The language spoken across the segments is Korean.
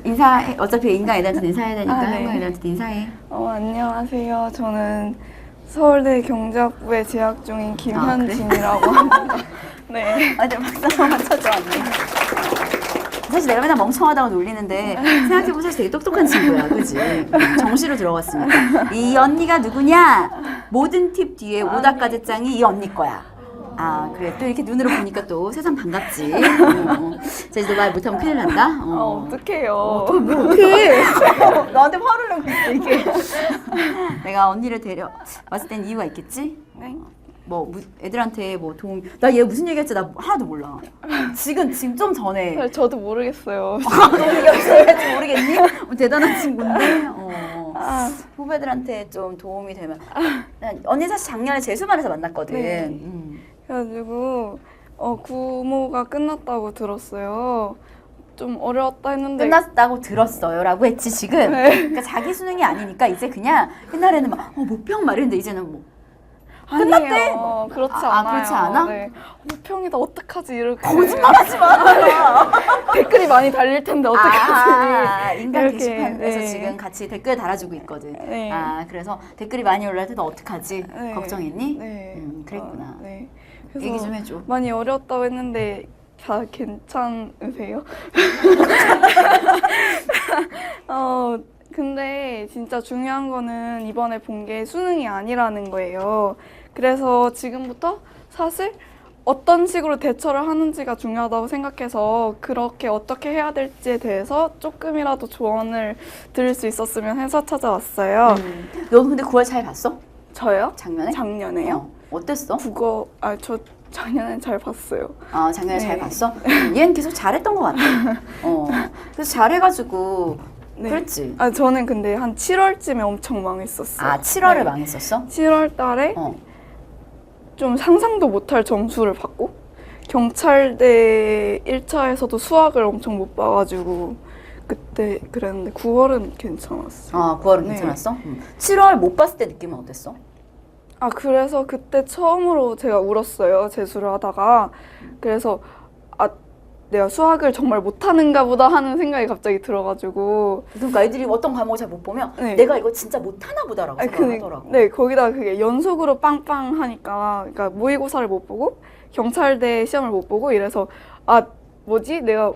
인사해. 어차피 인간 애들한테 인사해야 되니까 네. 한국 애들한테 인사해. 안녕하세요. 저는 서울대 경제학부에 재학 중인 김현진이라고 합니다. 네. 맞아, 박수 한번 쳐줘, 언니. 사실 내가 맨날 멍청하다고 놀리는데 생각해보면 사실 되게 똑똑한 친구야, 그지? 정시로 들어갔으니까. 이 언니가 누구냐? 모든 팁 뒤에 오다까지 짱이 이 언니 거야. 아, 그래. 또 이렇게 눈으로 보니까 또 세상 반갑지. 자, 이제 너 말 못하면 큰일 난다. 어떡해요. 어떡해. 나한테 화를 내고 있어, 이게. 내가 언니를 왔을 땐 이유가 있겠지? 네. 애들한테 도움. 나 얘 무슨 얘기할지 나 하나도 몰라. 지금 좀 전에. 저도 모르겠어요. 너무 얘기할지 모르겠니? 대단한 친구인데. 후배들한테 좀 도움이 되면. 언니 사실 작년에 재수반에서 만났거든. 네. 그래가지고 구모가 끝났다고 들었어요. 좀 어려웠다 했는데 끝났다고 들었어요라고 했지 지금. 네. 그러니까 자기 수능이 아니니까 이제 그냥 옛날에는 막 모평 말했는데 이제는 뭐 끝났대. 아니에요. 그렇지 않아요. 그렇지 않아? 네. 모평이다 어떡하지 이렇게 거짓말하지 마. 댓글이 많이 달릴 텐데 어떡하지. 인간 이렇게, 게시판에서 네. 지금 같이 댓글 달아주고 있거든. 네. 그래서 댓글이 많이 올라올 때도 어떡하지? 네. 걱정했니? 네. 그랬구나. 네. 얘기 좀 해줘. 많이 어려웠다고 했는데 다 괜찮으세요? 근데 진짜 중요한 거는 이번에 본 게 수능이 아니라는 거예요. 그래서 지금부터 사실 어떤 식으로 대처를 하는지가 중요하다고 생각해서 그렇게 어떻게 해야 될지에 대해서 조금이라도 조언을 드릴 수 있었으면 해서 찾아왔어요. 너 근데 9월 잘 봤어? 저요? 작년에? 작년에요? 어땠어? 저 작년에 잘 봤어요. 작년에 네. 잘 봤어? 얘는 계속 잘했던 것 같아. 그래서 잘해가지고 네. 그랬지. 저는 근데 한 7월쯤에 엄청 망했었어요. 7월에 네. 망했었어? 7월 달에 좀 상상도 못할 점수를 받고 경찰대 1차에서도 수학을 엄청 못 봐가지고 그때 그랬는데 9월은 괜찮았어요. 9월은 네. 괜찮았어? 7월 못 봤을 때 느낌은 어땠어? 그래서 그때 처음으로 제가 울었어요. 재수를 하다가. 그래서 내가 수학을 정말 못하는가 보다 하는 생각이 갑자기 들어가지고. 그러니까 애들이 어떤 과목을 잘 못 보면 네. 내가 이거 진짜 못하나 보다라고 생각하더라고. 네, 거기다가 그게 연속으로 빵빵 하니까, 그러니까 모의고사를 못 보고 경찰대 시험을 못 보고 이래서 뭐지? 내가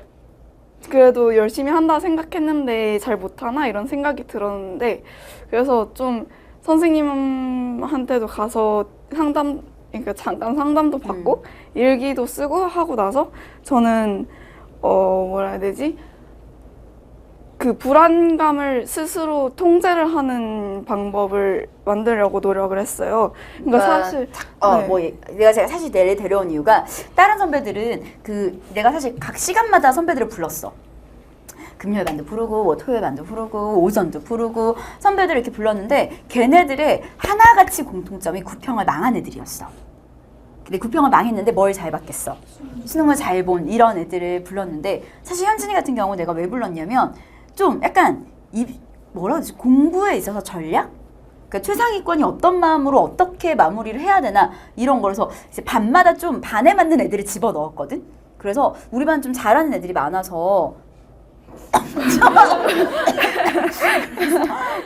그래도 열심히 한다 생각했는데 잘 못하나 이런 생각이 들었는데, 그래서 좀 선생님한테도 가서 그러니까 잠깐 상담도 받고 일기도 쓰고 하고 나서 저는 뭐라 해야 되지? 그 불안감을 스스로 통제를 하는 방법을 만들려고 노력을 했어요. 그러니까 사실 내가 사실 내를 데려온 이유가 다른 선배들은 내가 사실 각 시간마다 선배들을 불렀어. 금요일 반도 부르고 토요일 반도 부르고 오전도 부르고 선배들 이렇게 불렀는데 걔네들의 하나같이 공통점이 9평을 망한 애들이었어. 근데 9평을 망했는데 뭘 잘 받겠어. 수능을 잘 본 이런 애들을 불렀는데 사실 현진이 같은 경우 내가 왜 불렀냐면 좀 약간 뭐라 그러지? 공부에 있어서 전략? 그러니까 최상위권이 어떤 마음으로 어떻게 마무리를 해야 되나 이런 거라서 이제 반마다 좀 반에 맞는 애들을 집어 넣었거든. 그래서 우리 반 좀 잘하는 애들이 많아서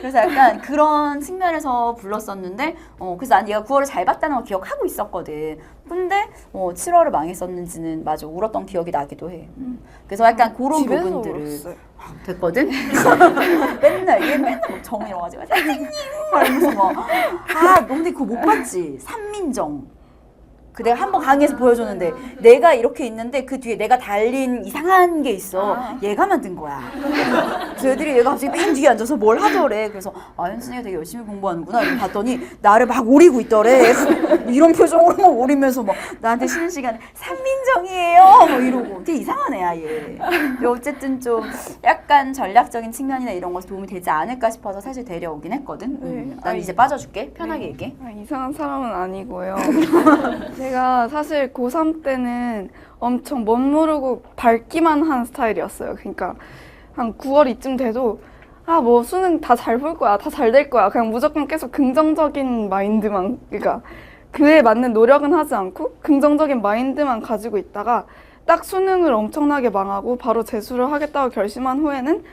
그래서 약간 그런 측면에서 불렀었는데 그래서 난 얘가 9월을 잘 봤다는 걸 기억하고 있었거든. 근데 7월을 망했었는지는 맞아 울었던 기억이 나기도 해. 그래서 약간 그런 부분들을 울었어요. 됐거든. 얘 맨날 막 정이러 가지고 선생님 이러면서 너 근데 그거 못 봤지? 삼민정. 내가 한번 강의에서 보여줬는데 내가 이렇게 있는데 그 뒤에 내가 달린 이상한 게 있어. 얘가 만든 거야. 그래서 애들이 얘가 갑자기 맨 뒤에 앉아서 뭘 하더래. 그래서 현진이가 되게 열심히 공부하는구나 이렇게 봤더니 나를 막 오리고 있더래. 이런 표정으로 막 오리면서 막 나한테 쉬는 시간에 삼민정이에요 뭐 이러고 되게 이상한 애야 얘. 어쨌든 좀 약간 전략적인 측면이나 이런 것에 도움이 되지 않을까 싶어서 사실 데려오긴 했거든. 난 이제 빠져줄게. 편하게 얘기해. 이상한 사람은 아니고요. 제가 사실 고3 때는 엄청 멋모르고 밝기만 한 스타일이었어요. 그러니까 한 9월 이쯤 돼도 뭐 수능 다 잘 볼 거야, 다 잘 될 거야. 그냥 무조건 계속 긍정적인 마인드만, 그러니까 그에 맞는 노력은 하지 않고 긍정적인 마인드만 가지고 있다가 딱 수능을 엄청나게 망하고 바로 재수를 하겠다고 결심한 후에는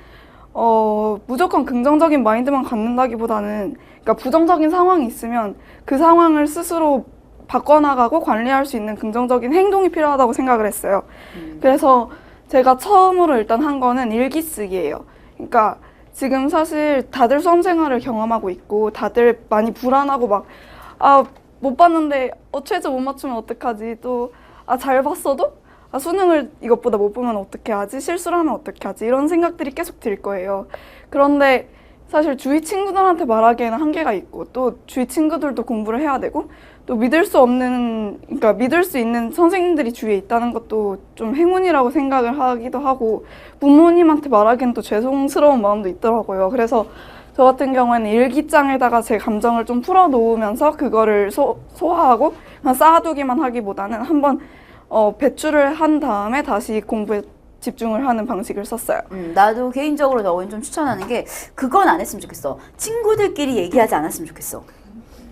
무조건 긍정적인 마인드만 갖는다기보다는 그러니까 부정적인 상황이 있으면 그 상황을 스스로 바꿔나가고 관리할 수 있는 긍정적인 행동이 필요하다고 생각을 했어요. 그래서 제가 처음으로 일단 한 거는 일기 쓰기예요. 그러니까 지금 사실 다들 수험 생활을 경험하고 있고 다들 많이 불안하고 막 못 봤는데 최저 못 맞추면 어떡하지? 또 잘 봤어도 수능을 이것보다 못 보면 어떻게 하지? 실수를 하면 어떻게 하지? 이런 생각들이 계속 들 거예요. 그런데 사실 주위 친구들한테 말하기에는 한계가 있고 또 주위 친구들도 공부를 해야 되고 또 믿을 수 있는 선생님들이 주위에 있다는 것도 좀 행운이라고 생각을 하기도 하고 부모님한테 말하기엔 또 죄송스러운 마음도 있더라고요. 그래서 저 같은 경우에는 일기장에다가 제 감정을 좀 풀어놓으면서 그거를 소화하고 그냥 쌓아두기만 하기보다는 한번 배출을 한 다음에 다시 공부에 집중을 하는 방식을 썼어요. 나도 개인적으로 너는 좀 추천하는 게 그건 안 했으면 좋겠어. 친구들끼리 얘기하지 않았으면 좋겠어.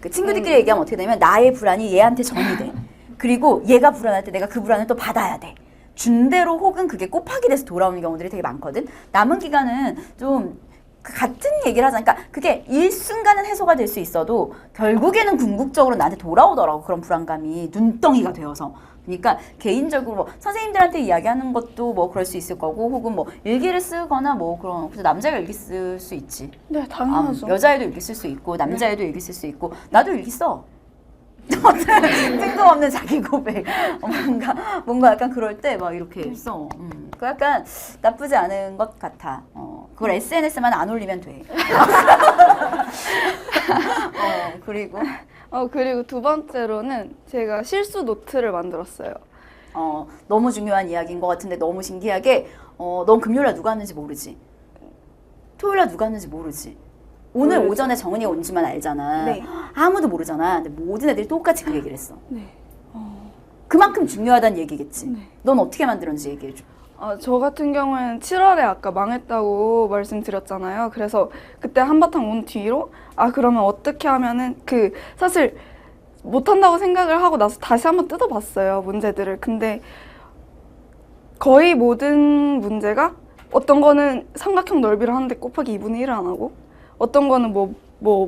그 친구들끼리 얘기하면 어떻게 되냐면 나의 불안이 얘한테 전이 돼. 그리고 얘가 불안할 때 내가 그 불안을 또 받아야 돼. 준 대로 혹은 그게 곱하기 돼서 돌아오는 경우들이 되게 많거든. 남은 기간은 좀 같은 얘기를 하자. 그러니까 그게 일순간은 해소가 될 수 있어도 결국에는 궁극적으로 나한테 돌아오더라고. 그런 불안감이 눈덩이가 되어서. 그러니까 개인적으로 뭐 선생님들한테 이야기하는 것도 뭐 그럴 수 있을 거고 혹은 뭐 일기를 쓰거나 뭐 그런 그래서 남자가 일기 쓸 수 있지. 네, 당연하죠. 여자애도 일기 쓸 수 있고 남자애도 일기 쓸 수 있고 나도 일기 써. 뜬금없는 자기 고백 뭔가 약간 그럴 때 막 이렇게 써. 그 약간 나쁘지 않은 것 같아. 그걸 SNS만 안 올리면 돼. 그리고 두 번째로는 제가 실수 노트를 만들었어요. 너무 중요한 이야기인 것 같은데 너무 신기하게 넌 금요일날 누가 왔는지 모르지. 토요일날 누가 왔는지 모르지. 오늘 모르죠. 오전에 정은이가 온지만 알잖아. 네. 아무도 모르잖아. 근데 모든 애들이 똑같이 그 얘기를 했어. 네. 그만큼 중요하다는 얘기겠지. 네. 넌 어떻게 만들었는지 얘기해줘. 저 같은 경우에는 7월에 아까 망했다고 말씀드렸잖아요. 그래서 그때 한바탕 온 뒤로 그러면 어떻게 하면은 사실 못한다고 생각을 하고 나서 다시 한번 뜯어봤어요, 문제들을. 근데 거의 모든 문제가 어떤 거는 삼각형 넓이를 하는데 곱하기 2분의 1을 안 하고 어떤 거는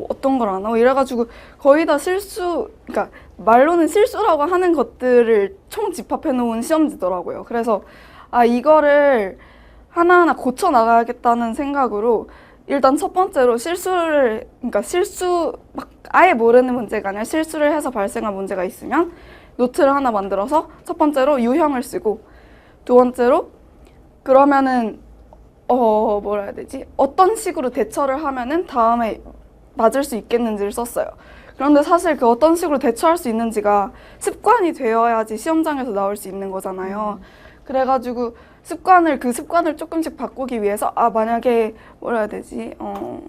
어떤 걸 안 하고 이래가지고 거의 다 그러니까 말로는 실수라고 하는 것들을 총 집합해 놓은 시험지더라고요. 그래서 이거를 하나하나 고쳐 나가야겠다는 생각으로 일단 첫 번째로 막 아예 모르는 문제가 아니라 실수를 해서 발생한 문제가 있으면 노트를 하나 만들어서 첫 번째로 유형을 쓰고 두 번째로 그러면은 뭐라 해야 되지? 어떤 식으로 대처를 하면은 다음에 맞을 수 있겠는지를 썼어요. 그런데 사실 그 어떤 식으로 대처할 수 있는지가 습관이 되어야지 시험장에서 나올 수 있는 거잖아요. 그래가지고 그 습관을 조금씩 바꾸기 위해서 만약에 뭐라 해야 되지?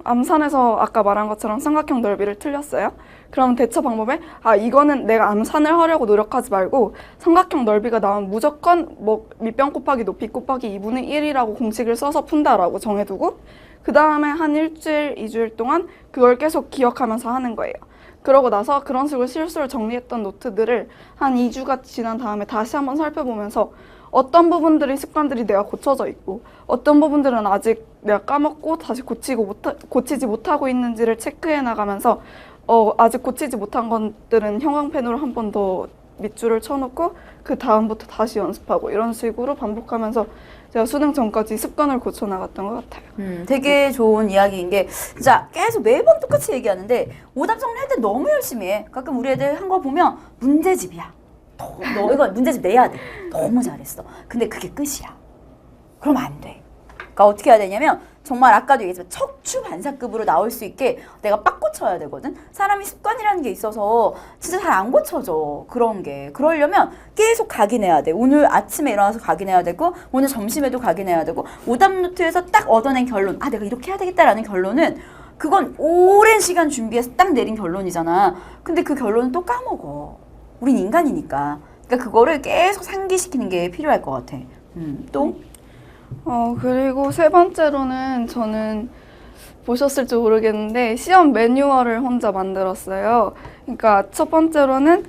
암산에서 아까 말한 것처럼 삼각형 넓이를 틀렸어요. 그럼 대처 방법에 이거는 내가 암산을 하려고 노력하지 말고 삼각형 넓이가 나오면 무조건 뭐 밑변 곱하기 높이 곱하기 2분의 1이라고 공식을 써서 푼다라고 정해두고 그 다음에 한 일주일, 2주일 동안 그걸 계속 기억하면서 하는 거예요. 그러고 나서 그런 식으로 실수를 정리했던 노트들을 한 2주가 지난 다음에 다시 한번 살펴보면서 어떤 습관들이 내가 고쳐져 있고 어떤 부분들은 아직 내가 까먹고 다시 고치지 못하고 있는지를 체크해 나가면서 아직 고치지 못한 것들은 형광펜으로 한 번 더 밑줄을 쳐놓고 그 다음부터 다시 연습하고 이런 식으로 반복하면서 제가 수능 전까지 습관을 고쳐 나갔던 것 같아요. 되게 좋은 이야기인 게 진짜 계속 매번 똑같이 얘기하는데 오답 정리할 때 너무 열심히 해. 가끔 우리 애들 한 거 보면 문제집이야. 너 이거 문제집 내야 돼. 너무 잘했어. 근데 그게 끝이야. 그럼 안 돼. 그러니까 어떻게 해야 되냐면 정말 아까도 얘기했지만 척추 반사급으로 나올 수 있게 내가 빡 고쳐야 되거든. 사람이 습관이라는 게 있어서 진짜 잘 안 고쳐져. 그런 게. 그러려면 계속 각인해야 돼. 오늘 아침에 일어나서 각인해야 되고 오늘 점심에도 각인해야 되고 오답 노트에서 딱 얻어낸 결론. 내가 이렇게 해야 되겠다라는 결론은 그건 오랜 시간 준비해서 딱 내린 결론이잖아. 근데 그 결론은 또 까먹어. 우린 인간이니까. 그러니까 그거를 계속 상기시키는 게 필요할 것 같아. 또? 그리고 세 번째로는 저는 보셨을지 모르겠는데 시험 매뉴얼을 혼자 만들었어요. 그러니까 첫 번째로는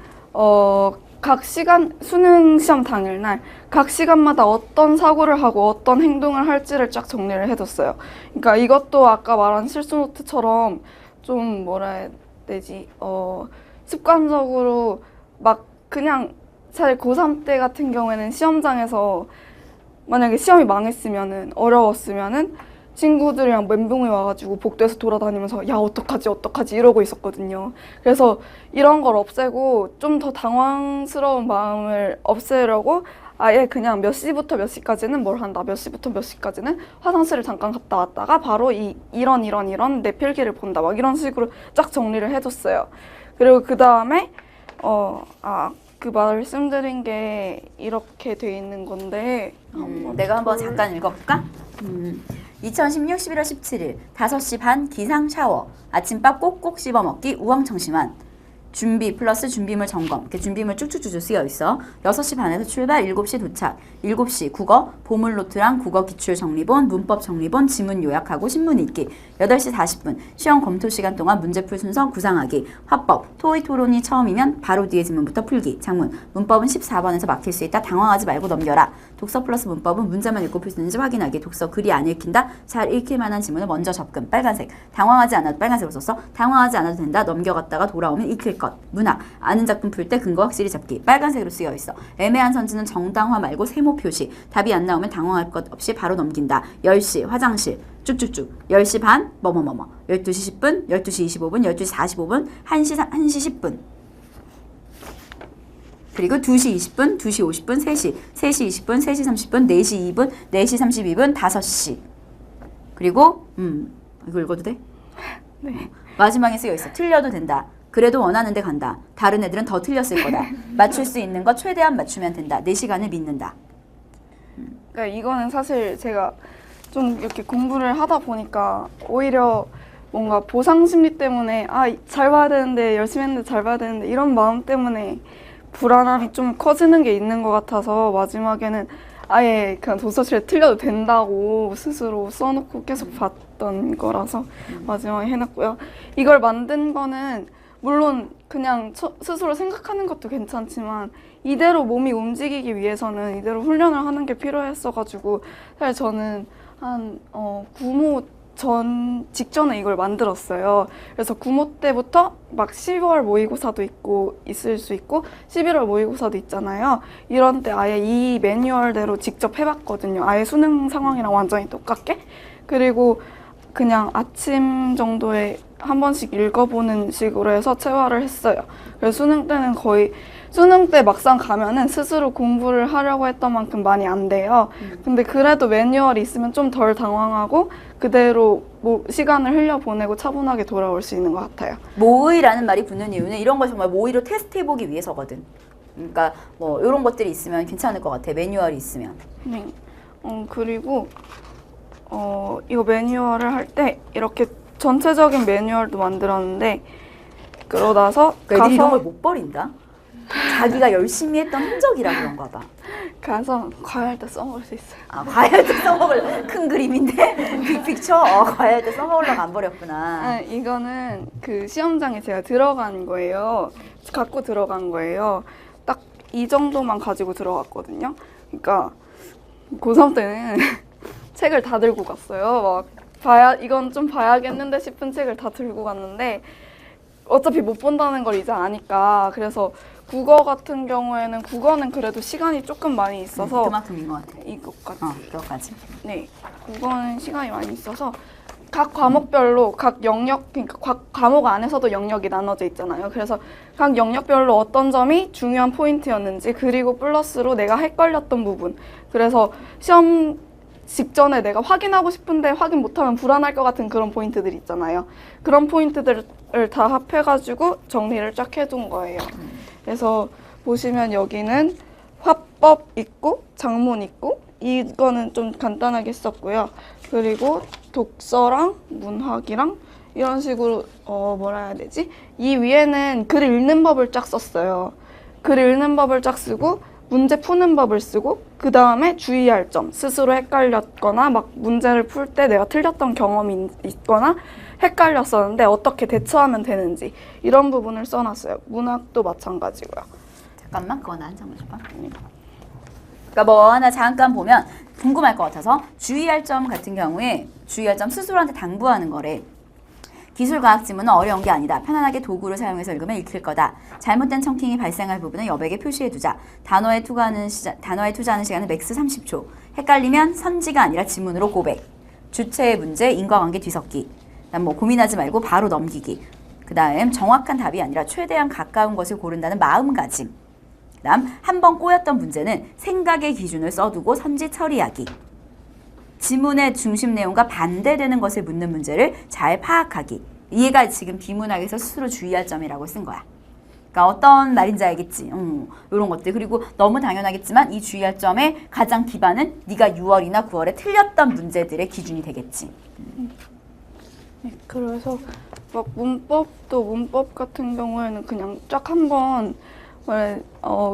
각 시간, 수능 시험 당일날 각 시간마다 어떤 사고를 하고 어떤 행동을 할지를 쫙 정리를 해줬어요. 그러니까 이것도 아까 말한 실수 노트처럼 좀 뭐라 해야 되지? 습관적으로 막 그냥 사실 고3 때 같은 경우에는 시험장에서 만약에 시험이 망했으면은 어려웠으면은 친구들이랑 멘붕이 와가지고 복도에서 돌아다니면서 야 어떡하지 이러고 있었거든요. 그래서 이런 걸 없애고 좀 더 당황스러운 마음을 없애려고 아예 그냥 몇 시부터 몇 시까지는 뭘 한다, 몇 시부터 몇 시까지는 화장실을 잠깐 갔다 왔다가 바로 이런 내 필기를 본다, 막 이런 식으로 쫙 정리를 해줬어요. 그리고 그 다음에 그 말씀드린 게 이렇게 돼 있는 건데 내가 한번 잠깐 읽어볼까? 2016 11월 17일 5시 반 기상 샤워 아침밥 꼭꼭 씹어 먹기 우왕청심환 준비 플러스 준비물 점검 이렇게 준비물 쭉쭉쭉 쓰여 있어. 6시 반에서 출발 7시 도착 7시 국어 보물 노트랑 국어 기출 정리본 문법 정리본 지문 요약하고 신문 읽기 8시 40분 시험 검토 시간 동안 문제풀 순서 구상하기 화법 토의 토론이 처음이면 바로 뒤에 지문부터 풀기 장문 문법은 14번에서 막힐 수 있다 당황하지 말고 넘겨라 독서 플러스 문법은 문제만 읽고 풀 수 있는지 확인하기 독서 글이 안 읽힌다 잘 읽힐 만한 지문을 먼저 접근 빨간색 당황하지 않아도 빨간색으로 썼어 당황하지 않아도 된다 넘겨갔다가 돌아오면 익힐 것 문학 아는 작품 풀 때 근거 확실히 잡기 빨간색으로 쓰여 있어 애매한 선지는 정당화 말고 세모 표시 답이 안 나오면 당황할 것 없이 바로 넘긴다 10시 화장실 쭉쭉쭉 10시 반 뭐뭐뭐뭐 12시 10분 12시 25분 12시 45분 1시 10분 그리고 2시 20분 2시 50분 3시 20분 3시 30분 4시 2분 4시 32분 5시 그리고 이거 읽어도 돼? 네. 마지막에 쓰여 있어 틀려도 된다 그래도 원하는 데 간다. 다른 애들은 더 틀렸을 거다. 맞출 수 있는 거 최대한 맞추면 된다. 내 시간을 믿는다. 그러니까 이거는 사실 제가 좀 이렇게 공부를 하다 보니까 오히려 뭔가 보상 심리 때문에 잘 봐야 되는데 열심히 했는데 잘 봐야 되는데 이런 마음 때문에 불안함이 좀 커지는 게 있는 것 같아서 마지막에는 아예 그냥 도서실에 틀려도 된다고 스스로 써놓고 계속 봤던 거라서 마지막에 해놨고요. 이걸 만든 거는 물론 그냥 스스로 생각하는 것도 괜찮지만 이대로 몸이 움직이기 위해서는 이대로 훈련을 하는 게 필요했어가지고 사실 저는 한 구모 직전에 이걸 만들었어요. 그래서 구모 때부터 막 10월 모의고사도 있을 수 있고 11월 모의고사도 있잖아요. 이런 때 아예 이 매뉴얼대로 직접 해봤거든요. 아예 수능 상황이랑 완전히 똑같게. 그리고 그냥 아침 정도에 한 번씩 읽어보는 식으로 해서 체화를 했어요. 그래서 수능 때는 거의 수능 때 막상 가면은 스스로 공부를 하려고 했던 만큼 많이 안 돼요. 근데 그래도 매뉴얼이 있으면 좀 덜 당황하고 그대로 시간을 흘려보내고 차분하게 돌아올 수 있는 것 같아요. 모의라는 말이 붙는 이유는 이런 걸 정말 모의로 테스트해보기 위해서거든. 그러니까 뭐 이런 것들이 있으면 괜찮을 것 같아. 매뉴얼이 있으면. 네. 그리고 이거 매뉴얼을 할 때 이렇게 전체적인 매뉴얼도 만들었는데 그러고 나서 그러니까 애들이 이런 걸 못 버린다. 자기가 열심히 했던 흔적이라 그런가 봐. 가서 과외할 때 써먹을 수 있어요. 과외할 때 써먹을 큰 그림인데 빅픽처 과외할 때 써먹으려고 안 버렸구나. 이거는 그 시험장에 제가 들어간 거예요. 갖고 들어간 거예요. 딱 이 정도만 가지고 들어갔거든요. 그러니까 고3 때는 책을 다 들고 갔어요. 이건 좀 봐야겠는데 싶은 책을 다 들고 갔는데 어차피 못 본다는 걸 이제 아니까 그래서 국어 같은 경우에는 국어는 그래도 시간이 조금 많이 있어서 그만큼인 것 같아. 이것까지. 그것까지. 네, 국어는 시간이 많이 있어서 각 과목별로 각 영역, 그러니까 각 과목 안에서도 영역이 나눠져 있잖아요. 그래서 각 영역별로 어떤 점이 중요한 포인트였는지 그리고 플러스로 내가 헷갈렸던 부분. 그래서 시험 직전에 내가 확인하고 싶은데 확인 못하면 불안할 것 같은 그런 포인트들 있잖아요. 그런 포인트들을 다 합해가지고 정리를 쫙 해둔 거예요. 그래서 보시면 여기는 화법 있고 장문 있고 이거는 좀 간단하게 썼고요. 그리고 독서랑 문학이랑 이런 식으로 뭐라 해야 되지? 이 위에는 글 읽는 법을 쫙 썼어요. 글 읽는 법을 쫙 쓰고 문제 푸는 법을 쓰고 그 다음에 주의할 점, 스스로 헷갈렸거나 막 문제를 풀 때 내가 틀렸던 경험이 있거나 헷갈렸었는데 어떻게 대처하면 되는지 이런 부분을 써놨어요. 문학도 마찬가지고요. 잠깐만 그거 나 한 장만 줘봐. 그러니까 뭐 하나 잠깐 보면 궁금할 것 같아서 주의할 점 같은 경우에 주의할 점 스스로한테 당부하는 거래. 기술과학 지문은 어려운 게 아니다. 편안하게 도구를 사용해서 읽으면 읽힐 거다. 잘못된 청킹이 발생할 부분은 여백에 표시해두자. 단어에 투자하는 시간은 맥스 30초. 헷갈리면 선지가 아니라 지문으로 고백. 주체의 문제, 인과관계 뒤섞기. 그다음 뭐 고민하지 말고 바로 넘기기. 그다음 정확한 답이 아니라 최대한 가까운 것을 고른다는 마음가짐. 그다음 한 번 꼬였던 문제는 생각의 기준을 써두고 선지 처리하기. 지문의 중심 내용과 반대되는 것을 묻는 문제를 잘 파악하기. 얘가 지금 비문학에서 스스로 주의할 점이라고 쓴 거야. 그러니까 어떤 말인지 알겠지. 이런 것들. 그리고 너무 당연하겠지만 이 주의할 점의 가장 기반은 네가 6월이나 9월에 틀렸던 문제들의 기준이 되겠지. 네, 그래서 막 문법도 문법 같은 경우에는 그냥 쫙 한번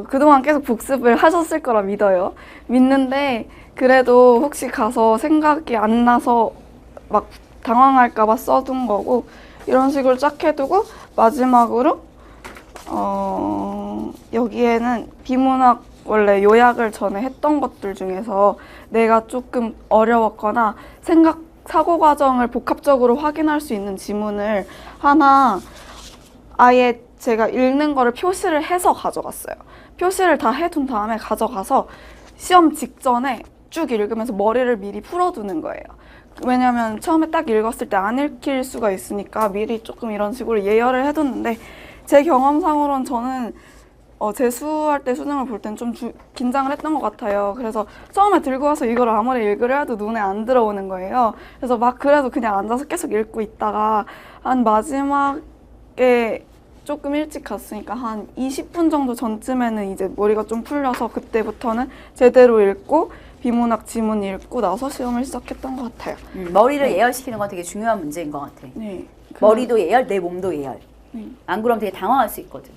그동안 계속 복습을 하셨을 거라 믿어요. 믿는데 그래도 혹시 가서 생각이 안 나서 막 당황할까 봐 써둔 거고 이런 식으로 쫙 해두고 마지막으로 여기에는 비문학 원래 요약을 전에 했던 것들 중에서 내가 조금 어려웠거나 사고 과정을 복합적으로 확인할 수 있는 지문을 하나 아예 제가 읽는 거를 표시를 해서 가져갔어요. 표시를 다 해둔 다음에 가져가서 시험 직전에 쭉 읽으면서 머리를 미리 풀어두는 거예요. 왜냐면 처음에 딱 읽었을 때 안 읽힐 수가 있으니까 미리 조금 이런 식으로 예열을 해뒀는데 제 경험상으로는 저는 재수할 때 수능을 볼 땐 좀 긴장을 했던 것 같아요. 그래서 처음에 들고 와서 이걸 아무리 읽으려 해도 눈에 안 들어오는 거예요. 그래서 막 그래도 그냥 앉아서 계속 읽고 있다가 한 마지막에 조금 일찍 갔으니까 한 20분 정도 전쯤에는 이제 머리가 좀 풀려서 그때부터는 제대로 읽고 비문학 지문 읽고 나서 시험을 시작했던 것 같아요. 머리를 예열시키는 건 되게 중요한 문제인 것 같아. 네. 머리도 예열, 내 몸도 예열. 안 그러면 되게 당황할 수 있거든.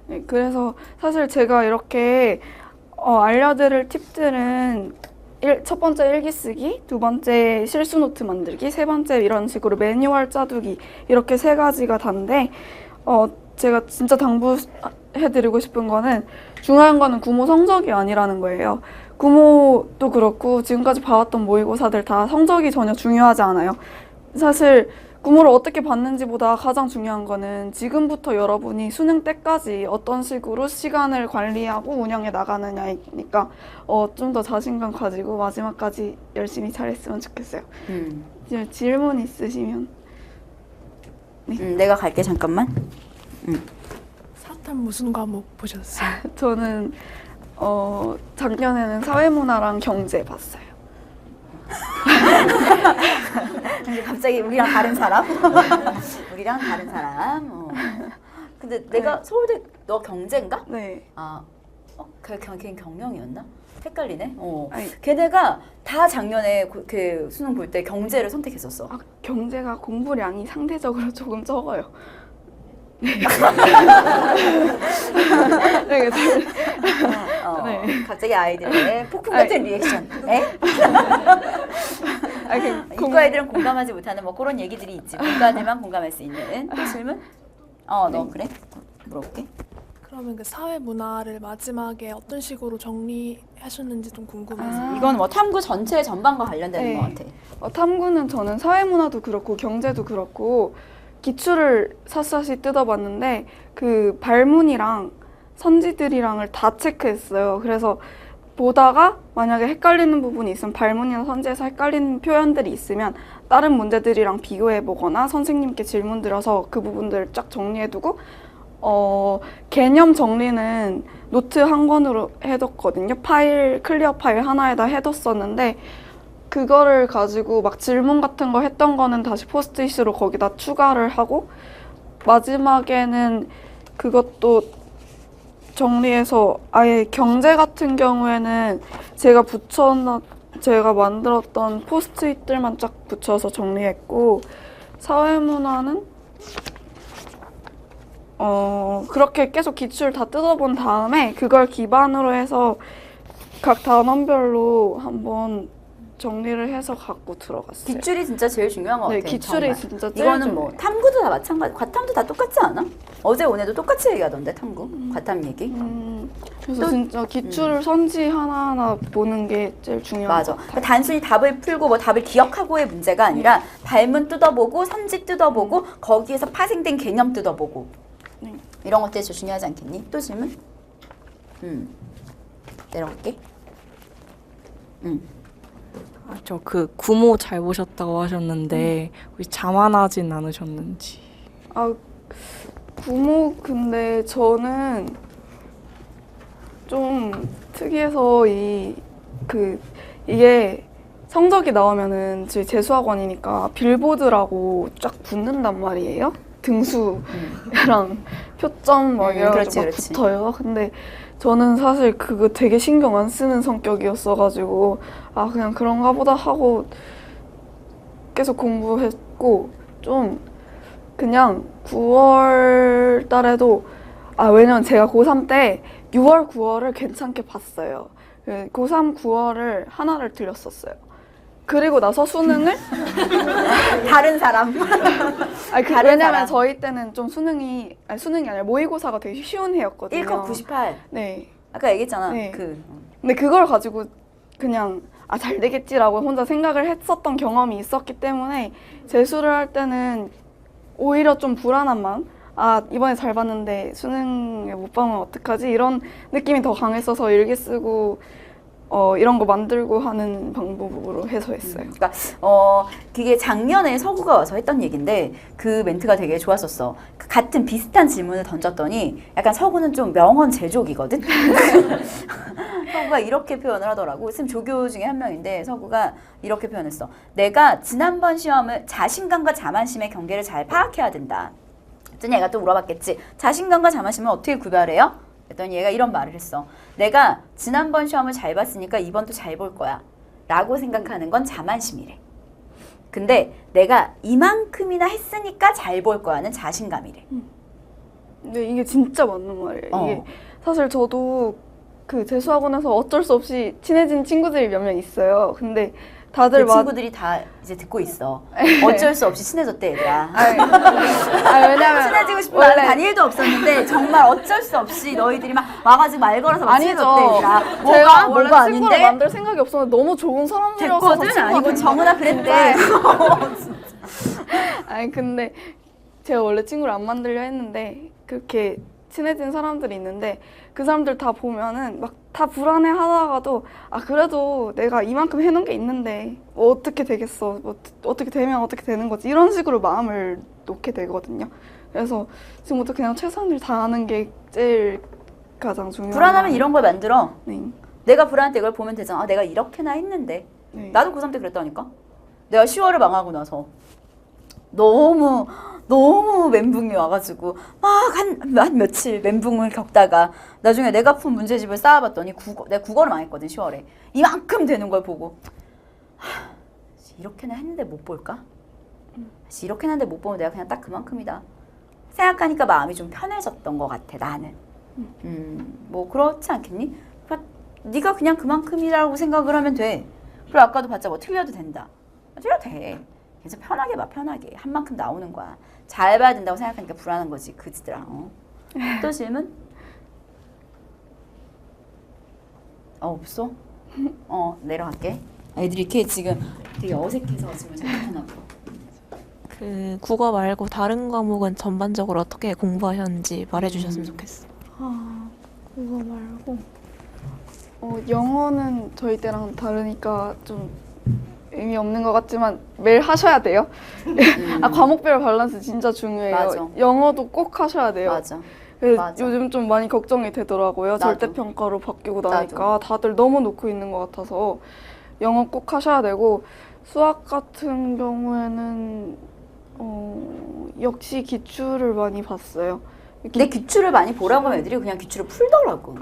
네, 그래서 사실 제가 이렇게 알려드릴 팁들은 첫 번째 일기 쓰기, 두 번째 실수 노트 만들기, 세 번째 이런 식으로 매뉴얼 짜두기 이렇게 세 가지가 단데 제가 진짜 당부해드리고 싶은 거는 중요한 거는 구모 성적이 아니라는 거예요. 구모도 그렇고 지금까지 봐왔던 모의고사들 다 성적이 전혀 중요하지 않아요. 사실 구모를 어떻게 봤는지보다 가장 중요한 거는 지금부터 여러분이 수능 때까지 어떤 식으로 시간을 관리하고 운영해 나가느냐니까 좀 더 자신감 가지고 마지막까지 열심히 잘했으면 좋겠어요. 질문 있으시면 내가 갈게 잠깐만. 사탐 무슨 과목 보셨어요? 저는 작년에는 사회문화랑 경제 봤어요. 근데 갑자기 우리랑 다른 사람? 우리랑 다른 사람? 근데 내가 서울대 너 경제인가? 네. 걔 경영이었나? 헷갈리네. 아니, 걔네가 다 작년에 그 수능 볼 때 경제를 선택했었어. 경제가 공부량이 상대적으로 조금 적어요. 네. 네. 갑자기 아이들의 폭풍 같은 리액션. 이과 애들은 공감하지 못하는 뭐 그런 얘기들이 있지. 문과들만 공감할 수 있는. 또 질문? 너 그래? 물어볼게. 그러면 그 사회 문화를 마지막에 어떤 식으로 정리하셨는지 좀 궁금해서. 이건 뭐 탐구 전체 전반과 관련되는 네. 것 같아. 탐구는 저는 사회문화도 그렇고 경제도 그렇고 기출을 샅샅이 뜯어봤는데 그 발문이랑 선지들이랑을 다 체크했어요. 그래서 보다가 만약에 헷갈리는 부분이 있으면 발문이나 선지에서 헷갈리는 표현들이 있으면 다른 문제들이랑 비교해보거나 선생님께 질문 드려서 그 부분들을 쫙 정리해두고 개념 정리는 노트 한 권으로 해뒀거든요. 클리어 파일 하나에다 해뒀었는데 그거를 가지고 막 질문 같은 거 했던 거는 다시 포스트잇으로 거기다 추가를 하고 마지막에는 그것도 정리해서 아예 경제 같은 경우에는 제가 만들었던 포스트잇들만 쫙 붙여서 정리했고 사회문화는 그렇게 계속 기출 다 뜯어본 다음에 그걸 기반으로 해서 각 단원별로 한번 정리를 해서 갖고 들어갔어요. 기출이 진짜 제일 중요한 것 네, 같아요. 기출이 정말. 진짜 제일 이거는 뭐 중요해요. 탐구도 다 마찬가지. 과탐도 다 똑같지 않아? 어제 오늘도 똑같이 얘기하던데 탐구, 과탐 얘기. 그래서 또- 진짜 기출 선지 하나하나 보는 게 제일 중요한 맞아. 것 같아요. 그러니까 단순히 답을 풀고 뭐 답을 기억하고의 문제가 아니라 발문 뜯어보고 선지 뜯어보고 거기에서 파생된 개념 뜯어보고 네. 이런 것들이 제일 중요하지 않겠니? 또 질문? 내려갈게. 저 그 구모 잘 보셨다고 하셨는데 혹시 자만하진 않으셨는지. 아, 부모 근데 저는 좀 특이해서 이게 성적이 나오면은 저희 재수학원이니까 빌보드라고 쫙 붙는단 말이에요. 등수랑 표점 막 이래가지고 그렇지, 막 그렇지. 붙어요. 근데 저는 사실 그거 되게 신경 안 쓰는 성격이었어가지고 아 그냥 그런가 보다 하고 계속 공부했고 좀 그냥 9월 달에도 왜냐면 제가 고3 때 6월, 9월을 괜찮게 봤어요. 고3, 9월을 하나를 틀렸었어요. 그리고 나서 수능을 다른 사람. 다른 왜냐면 사람. 저희 때는 좀 수능이 아니라 모의고사가 되게 쉬운 해였거든요. 1컷 98. 네. 아까 얘기했잖아. 네. 그 근데 그걸 가지고 그냥 잘 되겠지라고 혼자 생각을 했었던 경험이 있었기 때문에 재수를 할 때는 오히려 좀 불안한 마음 이번에 잘 봤는데 수능에 못 보면 어떡하지? 이런 느낌이 더 강했어서 일기 쓰고 이런 거 만들고 하는 방법으로 해서 했어요. 그러니까 그게 작년에 서구가 와서 했던 얘기인데 그 멘트가 되게 좋았었어. 그 같은 비슷한 질문을 던졌더니 약간 서구는 좀 명언 제조기거든. 서구가 이렇게 표현을 하더라고. 쌤 조교 중에 한 명인데 서구가 이렇게 표현했어. 내가 지난번 시험을 자신감과 자만심의 경계를 잘 파악해야 된다. 그랬더니 얘가 또 물어봤겠지. 자신감과 자만심을 어떻게 구별해요? 그랬더니 얘가 이런 말을 했어. 내가 지난번 시험을 잘 봤으니까 이번도 잘 볼 거야. 라고 생각하는 건 자만심이래. 근데 내가 이만큼이나 했으니까 잘 볼 거야는 자신감이래. 근데 이게 진짜 맞는 말이에요. 이게 어. 사실 저도 그 재수학원에서 어쩔 수 없이 친해진 친구들이 몇 명 있어요. 근데 다들 그 친구들이 다 이제 듣고 있어. 어쩔 수 없이 친해졌대 얘들아. 왜냐면 친해지고 싶은 마음이 단일도 없었는데 정말 어쩔 수 없이 너희들이 막 와가지고 말 걸어서 막 친해졌대 얘들아. 제가 원래 뭐가 친구를 아닌데? 만들 생각이 없었는데 너무 좋은 사람들이어서 됐거든? 아니고 정은아 그랬대. 근데 제가 원래 친구를 안 만들려 했는데 그렇게 친해진 사람들이 있는데 그 사람들 다 보면은 막 다 불안해 하다가도 그래도 내가 이만큼 해놓은 게 있는데 뭐 어떻게 되겠어, 뭐 어떻게 되면 어떻게 되는 거지, 이런 식으로 마음을 놓게 되거든요. 그래서 지금부터 그냥 최선을 다하는 게 제일 가장 중요한. 불안하면 이런 걸 만들어. 네. 내가 불안할 때 이걸 보면 되잖아. 내가 이렇게나 했는데. 네. 나도 고3 때 그랬다니까. 내가 10월을 망하고 나서 너무 멘붕이 와가지고 막 한 며칠 멘붕을 겪다가 나중에 내가 푼 문제집을 쌓아봤더니 내가 국어를 망했거든 10월에. 이만큼 되는 걸 보고 이렇게나 했는데 못 볼까? 이렇게나 했는데 못 보면 내가 그냥 딱 그만큼이다 생각하니까 마음이 좀 편해졌던 것 같아 나는. 뭐 그렇지 않겠니? 그러니까 네가 그냥 그만큼이라고 생각을 하면 돼. 그리고 아까도 봤자 뭐 틀려도 된다. 틀려도 돼. 그래서 편하게 봐, 편하게. 한 만큼 나오는 거야. 잘 봐야 된다고 생각하니까 불안한 거지, 그지들아. 또 질문? 없어? 내려갈게. 애들이 이렇게 지금 되게 어색해서 지금 잘 못하나 봐. 그 국어 말고 다른 과목은 전반적으로 어떻게 공부하셨는지 말해주셨으면 좋겠어. 그거 말고 영어는 저희 때랑 다르니까 좀 의미 없는 것 같지만 매일 하셔야 돼요. 과목별 밸런스 진짜 중요해요. 맞아. 영어도 꼭 하셔야 돼요. 맞아. 그래서 맞아. 요즘 좀 많이 걱정이 되더라고요. 나도. 절대평가로 바뀌고 나니까 다들 너무 놓고 있는 것 같아서 영어 꼭 하셔야 되고, 수학 같은 경우에는 역시 기출을 많이 봤어요. 근데 기출을 많이 보라고 하면 애들이 그냥 기출을 풀더라고.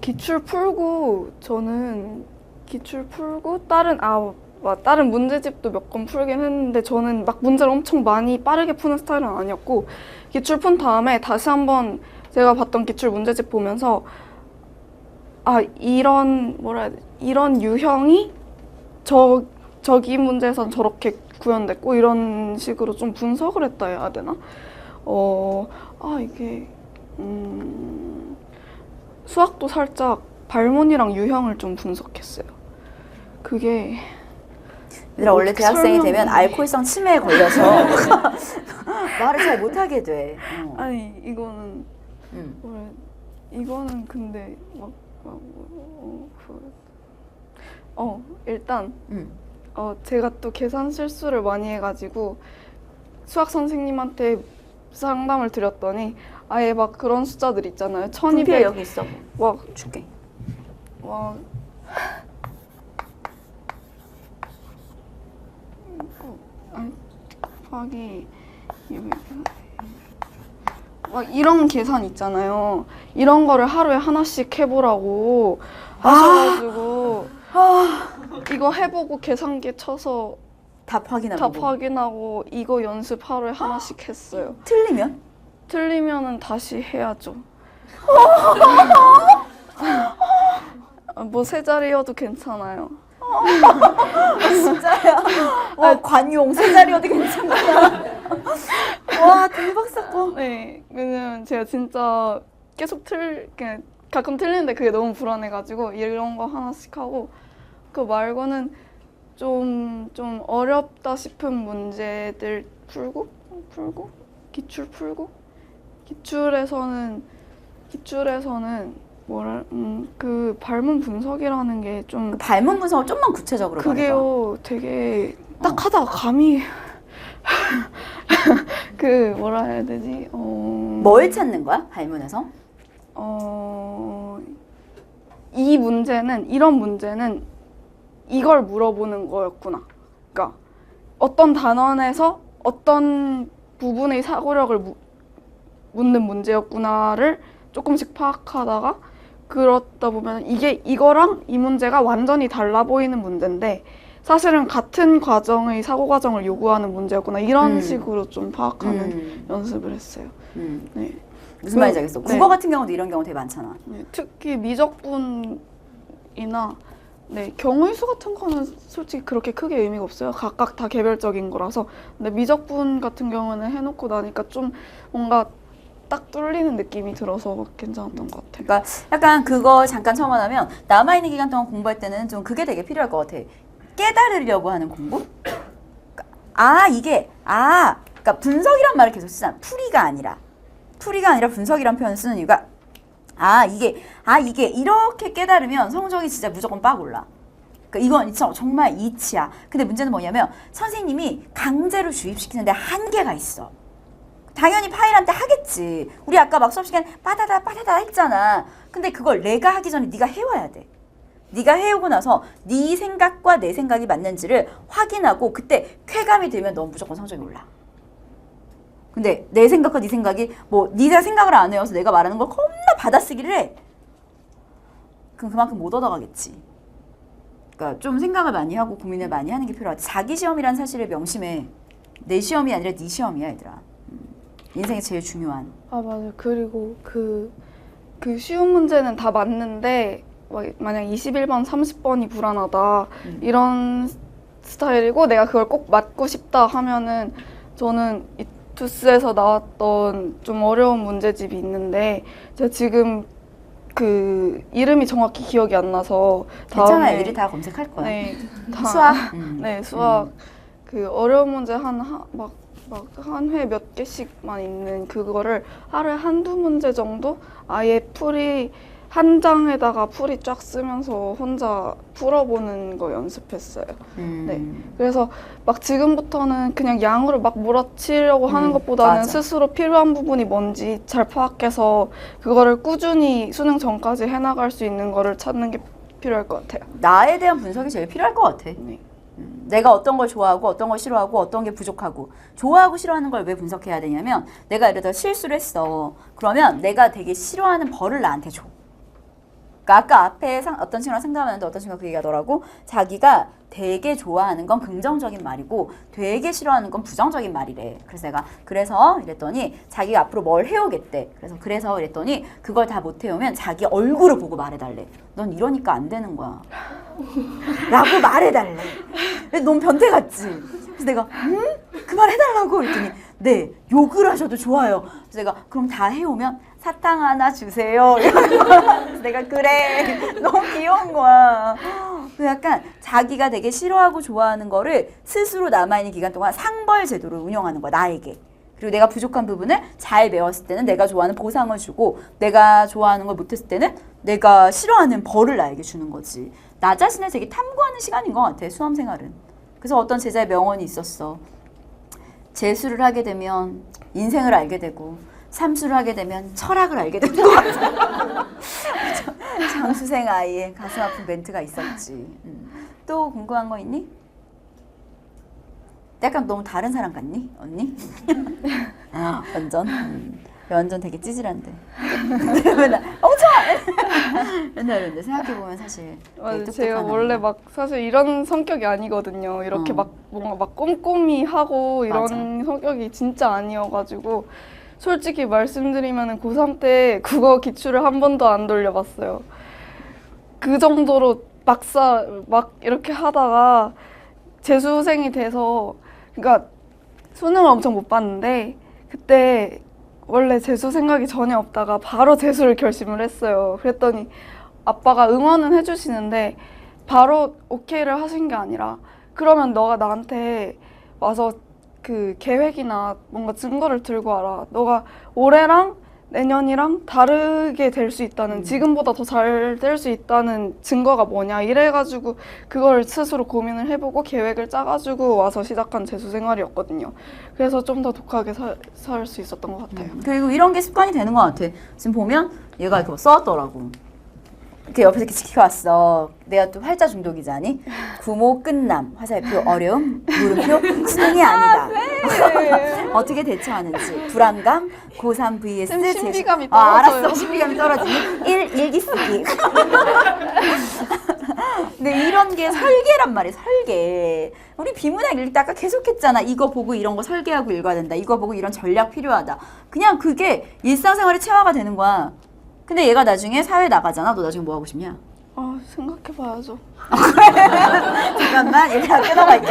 기출 풀고 저는 기출 풀고 다른 문제집도 몇 건 풀긴 했는데 저는 막 문제를 엄청 많이 빠르게 푸는 스타일은 아니었고, 기출 푼 다음에 다시 한번 제가 봤던 기출 문제집 보면서 이런 유형이 저기 문제에선 저렇게 구현됐고 이런 식으로 좀 분석을 했다 해야 되나? 이게 수학도 살짝 발문이랑 유형을 좀 분석했어요. 그게 얘들아 원래 어떻게 대학생이 되면 설명을 알코올성 치매에 걸려서 말을 잘 못하게 돼. 아니 이거는 음. 이거는 근데 일단 제가 또 계산 실수를 많이 해가지고 수학 선생님한테 상담을 드렸더니 아예 막 그런 숫자들 있잖아요. 분필 1200 여기 있어. 막 줄게. 곱하기 막 이런 계산 있잖아요. 이런 거를 하루에 하나씩 해보라고 하셔가지고 이거 해보고 계산기 쳐서 답 확인하고. 답 확인하고 이거 연습 하루에 하나씩 했어요. 틀리면? 틀리면은 다시 해야죠. 뭐 세 자리여도 괜찮아요. 진짜야. 관용 세 자리여도 괜찮구나. 와 대박 사건. 네, 왜냐면 제가 진짜 계속 그냥 가끔 틀리는데 그게 너무 불안해가지고 이런 거 하나씩 하고 그 말고는 좀 어렵다 싶은 문제들 풀고 기출 풀고 기출에서는 그 발문 분석이라는 게 좀 그 발문 분석을 좀만 구체적으로 말해봐. 그게요 되게 딱 하다가 감이 그 뭐라 해야 되지? 뭘 찾는 거야? 발문에서? 이런 문제는 이걸 물어보는 거였구나. 그러니까 어떤 단원에서 어떤 부분의 사고력을 묻는 문제였구나를 조금씩 파악하다가 그러다 보면 이거랑 이 문제가 완전히 달라 보이는 문제인데 사실은 같은 과정의 사고 과정을 요구하는 문제였구나 이런 식으로 좀 파악하는 연습을 했어요. 네. 무슨 말인지 알겠어. 네. 국어 같은 경우도 이런 경우 되게 많잖아. 네, 특히 미적분이나 경우의 수 같은 거는 솔직히 그렇게 크게 의미가 없어요. 각각 다 개별적인 거라서. 근데 미적분 같은 경우는 해놓고 나니까 좀 뭔가 딱 뚫리는 느낌이 들어서 괜찮았던 것 같아요. 그러니까 약간 그거 잠깐 첨언하면 남아있는 기간 동안 공부할 때는 좀 그게 되게 필요할 것 같아. 깨달으려고 하는 공부? 그러니까 분석이란 말을 계속 쓰잖아. 풀이가 아니라 분석이란 표현을 쓰는 이유가 이게 이렇게 깨달으면 성적이 진짜 무조건 빡 올라. 그러니까 이건 정말 이치야. 근데 문제는 뭐냐면 선생님이 강제로 주입시키는데 한계가 있어. 당연히 파일한테 하겠지. 우리 아까 막 수업 시간에 빠다다 했잖아. 근데 그걸 내가 하기 전에 네가 해와야 돼. 네가 해오고 나서 네 생각과 내 생각이 맞는지를 확인하고 그때 쾌감이 들면 넌 무조건 성적이 올라. 근데 내 생각과 네 생각이 네가 생각을 안 해와서 내가 말하는 걸 겁나 받아쓰기를 해. 그럼 그만큼 못 얻어가겠지. 그러니까 좀 생각을 많이 하고 고민을 많이 하는 게 필요하지. 자기 시험이란 사실을 명심해. 내 시험이 아니라 네 시험이야, 얘들아. 인생에 제일 중요한. 맞아요. 그리고 그 쉬운 문제는 다 맞는데 만약 21번, 30번이 불안하다 이런 스타일이고 내가 그걸 꼭 맞고 싶다 하면은 저는 이 투스에서 나왔던 좀 어려운 문제집이 있는데 제가 지금 그 이름이 정확히 기억이 안 나서 괜찮아, 애들이 다 검색할 거야. 네, 수학. 네, 수학 그 어려운 문제 한 회 몇 개씩만 있는 그거를 하루에 한두 문제 정도 아예 풀이 한 장에다가 풀이 쫙 쓰면서 혼자 풀어보는 거 연습했어요. 네. 그래서 막 지금부터는 그냥 양으로 막 몰아치려고 하는 것보다는 맞아. 스스로 필요한 부분이 뭔지 잘 파악해서 그거를 꾸준히 수능 전까지 해나갈 수 있는 거를 찾는 게 필요할 것 같아요. 나에 대한 분석이 제일 필요할 것 같아. 네. 내가 어떤 걸 좋아하고 어떤 걸 싫어하고 어떤 게 부족하고 좋아하고 싫어하는 걸 왜 분석해야 되냐면 내가 예를 들어 실수를 했어. 그러면 내가 되게 싫어하는 벌을 나한테 줘. 그러니까 아까 앞에 어떤 친구랑 상담하는데 어떤 친구가 그 얘기하더라고. 자기가 되게 좋아하는 건 긍정적인 말이고 되게 싫어하는 건 부정적인 말이래. 그래서 내가 그래서 이랬더니 자기가 앞으로 뭘 해오겠대. 그래서 이랬더니 그걸 다 못 해오면 자기 얼굴을 보고 말해달래. 넌 이러니까 안 되는 거야. 라고 말해달래. 넌 변태 같지? 그래서 내가 그 말 해달라고 그랬더니 네, 욕을 하셔도 좋아요. 그래서 내가 그럼 다 해오면 사탕 하나 주세요. 그래서 내가 그래. 너무 귀여운 거야. 약간 자기가 되게 싫어하고 좋아하는 거를 스스로 남아있는 기간 동안 상벌 제도를 운영하는 거야, 나에게. 그리고 내가 부족한 부분을 잘 배웠을 때는 내가 좋아하는 보상을 주고 내가 좋아하는 걸 못했을 때는 내가 싫어하는 벌을 나에게 주는 거지. 나 자신을 되게 탐구하는 시간인 것 같아, 수험생활은. 그래서 어떤 제자의 명언이 있었어. 재수를 하게 되면 인생을 알게 되고 삼수를 하게 되면 철학을 알게 되는 것 같아. 장수생 아이의 가슴 아픈 멘트가 있었지. 또 궁금한 거 있니? 약간 너무 다른 사람 같니? 언니? 완전? 완전 되게 찌질한데. 맨날 엄청 맨날 이런데 생각해보면 사실 되게 맞아, 제가 똑똑한 원래 아이야. 막 사실 이런 성격이 아니거든요. 이렇게 막 뭔가 막 꼼꼼히 하고 이런 맞아. 성격이 진짜 아니어가지고 솔직히 말씀드리면은 고3 때 국어 기출을 한 번도 안 돌려봤어요. 그 정도로 막 이렇게 하다가 재수생이 돼서 그러니까 수능을 엄청 못 봤는데 그때 원래 재수 생각이 전혀 없다가 바로 재수를 결심을 했어요. 그랬더니 아빠가 응원은 해주시는데 바로 오케이를 하신 게 아니라 그러면 너가 나한테 와서 그 계획이나 뭔가 증거를 들고 와라. 너가 올해랑 내년이랑 다르게 될 수 있다는 지금보다 더 잘 될 수 있다는 증거가 뭐냐 이래가지고 그걸 스스로 고민을 해보고 계획을 짜가지고 와서 시작한 재수 생활이었거든요. 그래서 좀 더 독하게 살 수 있었던 것 같아요. 그리고 이런 게 습관이 되는 것 같아. 지금 보면 얘가 이렇게 뭐 써왔더라고. 이렇게 옆에서 이렇게 지켜왔어. 내가 또 활자 중독이자니. 구모 끝남, 화살표 어려움, 물음표 수능이 아니다. 어떻게 대처하는지. 불안감, 고3 vs 쌤, 재수. 신비감이 알았어. 떨어져요. 신비감이 떨어지니. 일기 쓰기. 근데 이런 게 설계란 말이야, 설계. 우리 비문학 읽을 때 아까 계속 했잖아. 이거 보고 이런 거 설계하고 읽어야 된다. 이거 보고 이런 전략 필요하다. 그냥 그게 일상생활의 체화가 되는 거야. 근데 얘가 나중에 사회 나가잖아. 너 나중에 뭐 하고 싶냐? 아, 생각해봐야죠. 잠깐만, 얘들아 끊어갈게.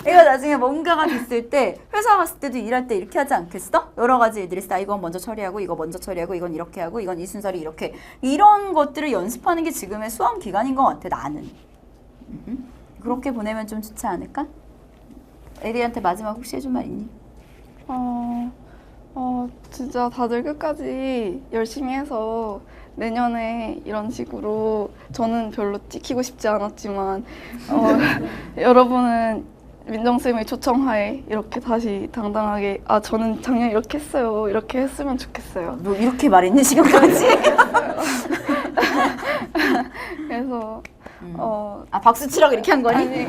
얘가 나중에 뭔가가 됐을 때 회사 갔을 때도 일할 때 이렇게 하지 않겠어? 여러 가지 일들이 있어. 이건 먼저 처리하고 이거 먼저 처리하고 이건 이렇게 하고 이건 이 순서를 이렇게. 이런 것들을 연습하는 게 지금의 수험 기간인 것 같아, 나는. 그렇게 보내면 좀 좋지 않을까? 애들한테 마지막 혹시 해줄 말 있니? 진짜 다들 끝까지 열심히 해서 내년에 이런 식으로 저는 별로 찍히고 싶지 않았지만 여러분은 민정쌤의 초청하에 이렇게 다시 당당하게 저는 작년 이렇게 했어요. 이렇게 했으면 좋겠어요. 너 이렇게 말했니 지금까지? 그래서 박수 치라고 이렇게 한 거니?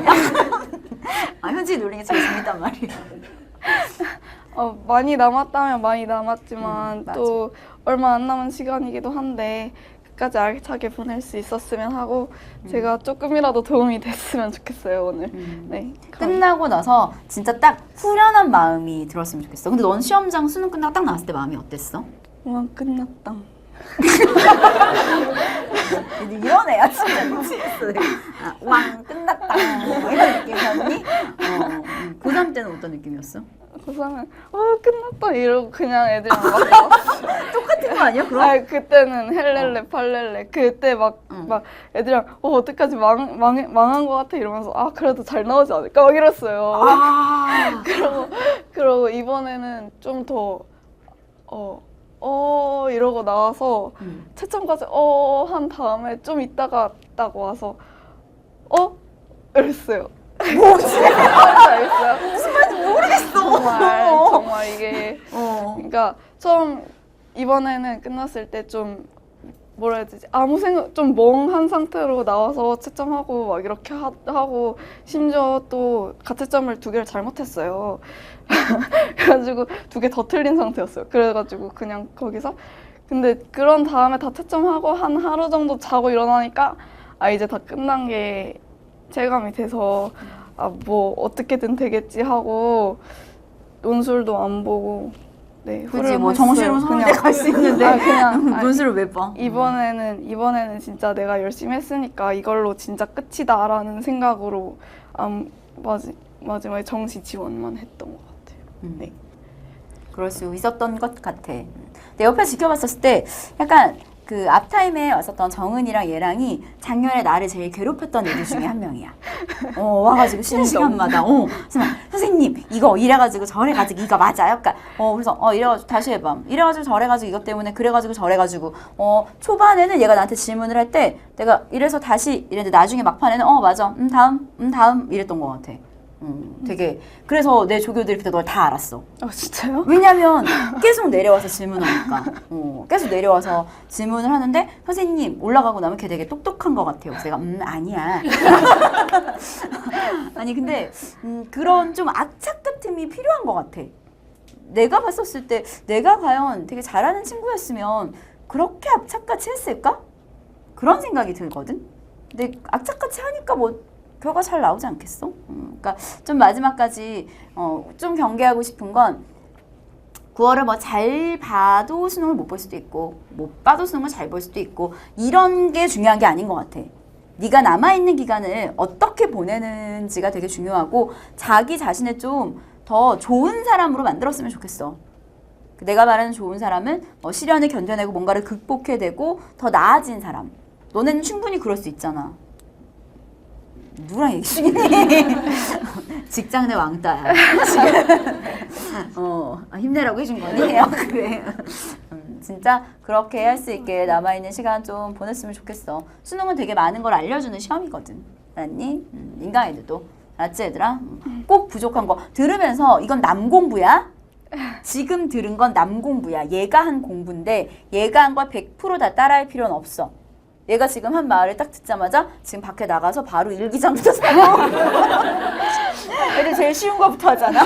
아니. 현지 노리는 게 제일 재밌단 말이야. 많이 남았다면 많이 남았지만 맞아. 또 얼마 안 남은 시간이기도 한데 끝까지 알차게 보낼 수 있었으면 하고 제가 조금이라도 도움이 됐으면 좋겠어요 오늘. 네. 끝나고 나서 진짜 딱 후련한 마음이 들었으면 좋겠어. 근데 넌 시험장 수능 끝나고 딱 나왔을 때 마음이 어땠어? 와 끝났다. 이런 애야 진짜 미치겠어. 왕 끝났다 이런 느낌이었니? 고3 때는 어떤 느낌이었어? 고3은 끝났다 이러고 그냥 애들이랑 막 똑같은 거 아니야 그럼? 그때는 헬렐레 팔렐레 그때 막 애들이랑 어떡하지 망한 것 같아 이러면서 그래도 잘 나오지 않을까 막 이랬어요. 그러고 이번에는 좀 더 이러고 나와서 채점까지 한 다음에 좀 있다가 딱 와서 이랬어요. 뭐지? 알겠어요? 무슨 말인지 모르겠어. 정말 이게 그러니까 처음 이번에는 끝났을 때 좀 뭐라 해야 되지? 아무 생각 좀 멍한 상태로 나와서 채점하고 막 이렇게 하고 심지어 또 가채점을 2개를 잘못했어요. 그래가지고 2개 더 틀린 상태였어요. 그래가지고 그냥 거기서 근데 그런 다음에 다 채점하고 한 하루 정도 자고 일어나니까 아 이제 다 끝난 게 체감이 돼서 아 뭐 어떻게든 되겠지 하고 논술도 안 보고 네 그지 뭐 후렴했어요. 정시로 서울대 갈 수 있는데 아, 그냥 아니, 논술을 왜 봐? 이번에는 진짜 내가 열심히 했으니까 이걸로 진짜 끝이다라는 생각으로 마지막에 정시 지원만 했던 것 같아요. 네. 그럴 수 있었던 것 같아. 내 옆에 지켜봤었을 때 약간 그 앞타임에 왔었던 정은이랑 얘랑이 작년에 나를 제일 괴롭혔던 애들 중에 한 명이야. 와가지고 쉬는 시간마다 그래서 막, 선생님 이거 이래가지고 저래가지고 이거 맞아요? 그러니까 그래서 이래가지고 다시 해봐. 이래가지고 저래가지고 이것 때문에 그래가지고 저래가지고 초반에는 얘가 나한테 질문을 할 때 내가 이래서 다시 이랬는데 나중에 막판에는 맞아 다음 이랬던 것 같아. 되게 그래서 내 조교들이 그때 널 다 알았어. 진짜요? 왜냐면 계속 내려와서 질문하니까 계속 내려와서 질문을 하는데 선생님 올라가고 나면 걔 되게 똑똑한 것 같아요. 그래서 제가 아니야. 아니 근데 그런 좀 악착 같음이 필요한 것 같아. 내가 봤었을 때 내가 과연 되게 잘하는 친구였으면 그렇게 악착같이 했을까? 그런 생각이 들거든. 근데 악착같이 하니까 뭐 결과 잘 나오지 않겠어? 그러니까 좀 마지막까지 좀 경계하고 싶은 건 9월을 뭐 잘 봐도 수능을 못 볼 수도 있고 못 봐도 수능을 잘 볼 수도 있고 이런 게 중요한 게 아닌 것 같아. 네가 남아있는 기간을 어떻게 보내는지가 되게 중요하고 자기 자신을 좀 더 좋은 사람으로 만들었으면 좋겠어. 내가 말하는 좋은 사람은 시련을 견뎌내고 뭔가를 극복해내고 더 나아진 사람. 너네는 충분히 그럴 수 있잖아. 누구랑 얘기 중이니? 직장 내 왕따야. 힘내라고 해준 거니? 그래. 진짜 그렇게 할 수 있게 남아있는 시간 좀 보냈으면 좋겠어. 수능은 되게 많은 걸 알려주는 시험이거든. 알았니? 인강애들도. 알았지 얘들아? 꼭 부족한 거 들으면서 이건 남 공부야? 지금 들은 건 남 공부야. 얘가 한 공부인데 얘가 한 걸 100% 다 따라할 필요는 없어. 얘가 지금 한 말을 딱 듣자마자 지금 밖에 나가서 바로 일기장부터 사고 애들 제일 쉬운 거부터 하잖아.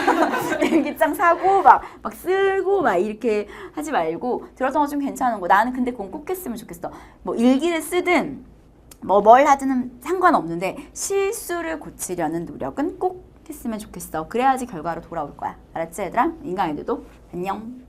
일기장 사고 막 쓰고 막 이렇게 하지 말고 들었던 거 좀 괜찮은 거. 나는 근데 그건 꼭 했으면 좋겠어. 뭐 일기를 쓰든 뭘 하든 상관없는데 실수를 고치려는 노력은 꼭 했으면 좋겠어. 그래야지 결과로 돌아올 거야. 알았지 얘들아? 인강애들도 안녕.